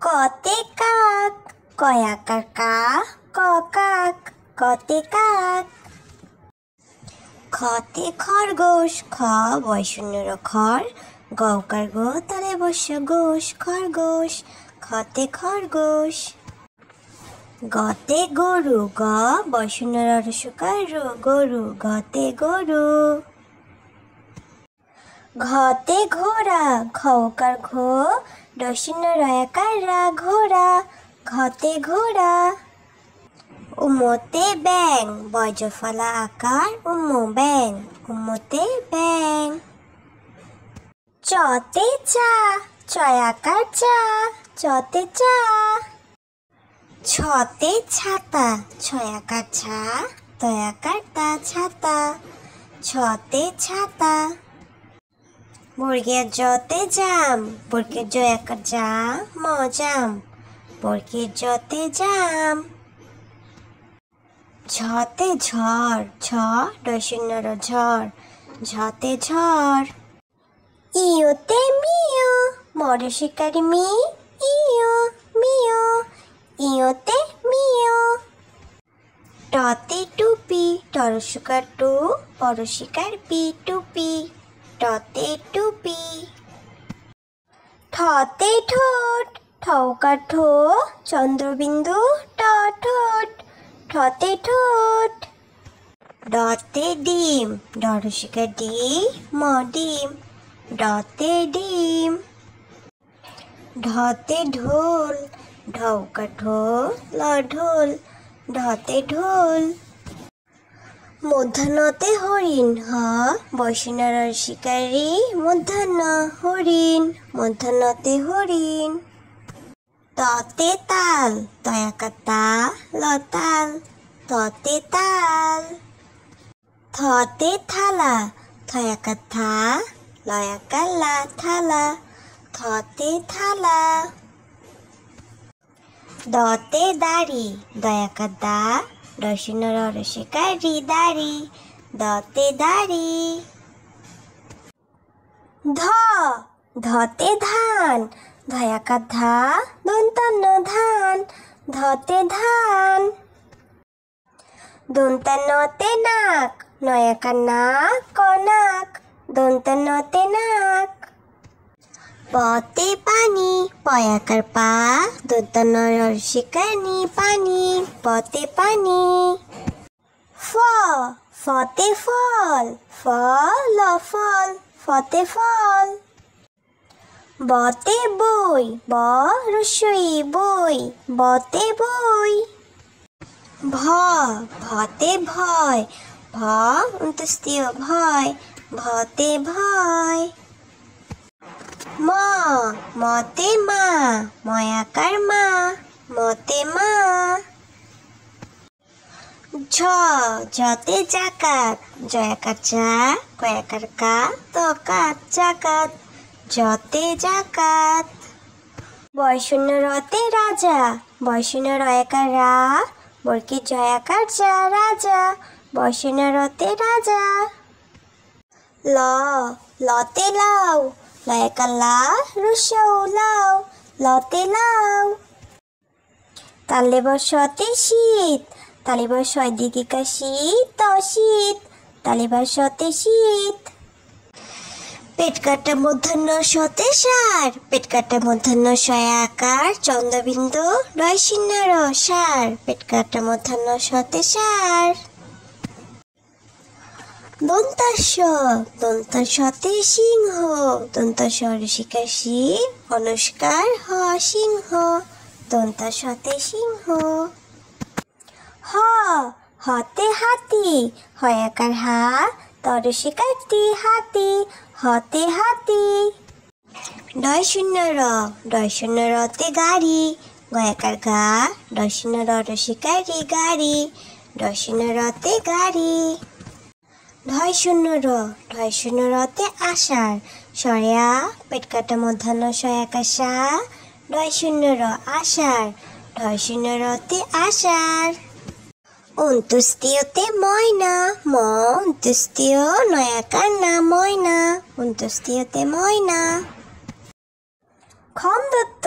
কতে কাক, কয়াকার কা, ক কাক, কতে কাক। খতে খরগোশ, খ বয়শূন্যর খর, গৌকার গো তালে বস্য গোশ, খরগোশ, খতে খরগোশ। গতে গরু, গ বয়শূন্যর রসুকার রু, গরু, গতে গরু। ঘতে ঘোড়া, ঘৌকার ঘো, ডশূন্য রয়াকার রা, ঘোড়া, ঘতে ঘোড়া। উমতে ব্যাং, বজ্রফলা আকার, উম্মু ব্যাং, উম্মতে ব্যাং। চতে চা, চয়াকার চা, চতে চা। ছতে ছাতা, ছয়াকার ছা, তয়াকার তা, ছাতা, ছতে ছাতা। বর্গের জতে জাম, বর্গের জয়াকার জা, ম জাম, বর্গের জতে জাম। ঝতে ঝড়, ঝ ডশূন্যর ঝড়, ঝতে ঝড়। ইয়োতে মিও, মরে শিকারি মি, ইয়ো মিও, ইয়োতে মিও। টতে টুপি, টরসুকার টু, পরশিকার পি, টুপি, টতে টুপি। ঠতে ঠোঁট, ঠৌকার ঠো, চন্দ্রবিন্দু ট, ঠোঁট, ঠতে ঠোঁট। ডতে ডিম, ডরসিকার ডি, ম ডিম, ডতে ডিম। ঢতে ঢোল, ঢৌকার ঢো, ল ঢোল, ঢতে ঢোল। মূর্ধন্যতে হরিণ, হ বয়শূন্যর শিকারি, মূর্ধন্য হরিণ, মূর্ধন্যতে হরিণ। ততে তাল, তয়াকার তা, লতাল, ততে তাল। থতে থালা, থয়াকার থা, লয়াকার লা, থালা, থতে থালা। দতে দাড়ি, দয়াকার দা, ডশূন্যর রসিকার রি, দাড়ি, দতে দাড়ি। ধ ধতে ধান, ধয়াকার ধা, দন্তান্ন ধান, ধতে ধান। দন্তান্নতে নাক, নয়াকার না, কনাক, দন্তান্নতে নাক। পতে পানি, পয়াকার পা, দন্তান্ন রসিকার নি, পানি, পতে পানি। ফ ফতে ফল, ফ ল ফল, ফতে ফল। বতে বই, ব রস্যই বই, বতে বই। ভ ভতে ভয়, ভ অন্তস্তীয় ভয়, ভতে ভয়। ম মতে মা, ময়াকার মা, মতে মা। ঝ ঝতে জাকাত, জয়াকার যা, কয়াকার কা, তকাত, জাকাত, ঝতে জাকাত। বয়শূন্য রতে রাজা, বয়শূন্য রয়াকার রা, বর্গের জয়াকার যা, রাজা, বয়শূন্য রতে রাজা। ল লতে লাউ, লয়াকার লা, রস্যৌ লাউ, লতে লাউ। তালে বসতে শীত, তালে বসয় দিগিকা শীত, ত শীত, তালে বসতে শীত। পেট কাটা মূর্ধন্য সতে সার, পেট কাটা মূর্ধন্য শয়াকার, চন্দ্রবিন্দু ডয়শূন্য র, সার, পেট কাটা মূর্ধন্য সতে সার। দন্তাস্য, দন্তাস্যতে সিংহ, দন্তাস্য রসিকার সি, অনুষ্কার হ, সিংহ, দন্তাস্যতে সিংহ। হ হতে হাতি, হয়াকার হা, তরসিকার তি, হাতি, হতে হাতি। ডয়শূন্য র, ডয়শূন্য রতে গাড়ি, গয়াকার গা, ডয়শূন্য র রসিকার রি, গাড়ি, ডয়শূন্য রতে গাড়ি। ঢয়শূন্য র, ঢয়শূন্য রতে আষাঢ়, সরেয়া, পেট কাটা মূর্ধন্য শয়াকার সা, ডয়শূন্য র, আষাঢ়, ঢয়শূন্য রতে আষাঢ়। অন্ত্যেষ্টিয়তে ময়না, ম অন্ত্যেষ্টিয়, নয়াকার না, ময়না, অন্ত্যেষ্টিয়তে ময়না। খন্দত্ব,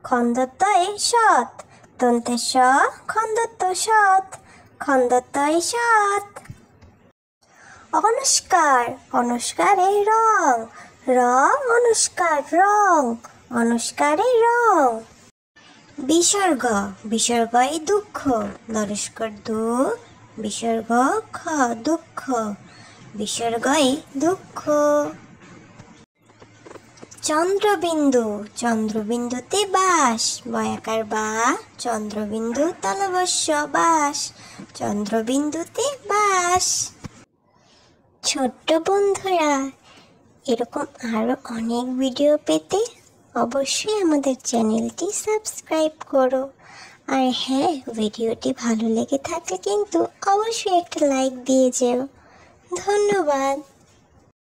খন্দত্বয়ে সৎ, দন্তে স খন্দত্ব সৎ, খন্দত্বয়ে সৎ। অনুষ্কার, অনুষ্কারে রং, র অনুষ্কার রং, অনুষ্কারে রং। বিসর্গ, বিসর্গয়ে দুঃখ, দরস্কর দু, বিসর্গ খ দুঃখ, বিসর্গয়ে দুঃখ। চন্দ্রবিন্দু, চন্দ্রবিন্দুতে বাস, বয়াকার বা, চন্দ্রবিন্দু তালবস্য বাস, চন্দ্রবিন্দুতে বাস। ছোট্ট বন্ধুরা, এরকম আরও অনেক ভিডিও পেতে অবশ্যই আমাদের চ্যানেলটি সাবস্ক্রাইব করো। আর হ্যাঁ, ভিডিওটি ভালো লেগে থাকলে কিন্তু অবশ্যই একটা লাইক দিয়ে যেও। ধন্যবাদ।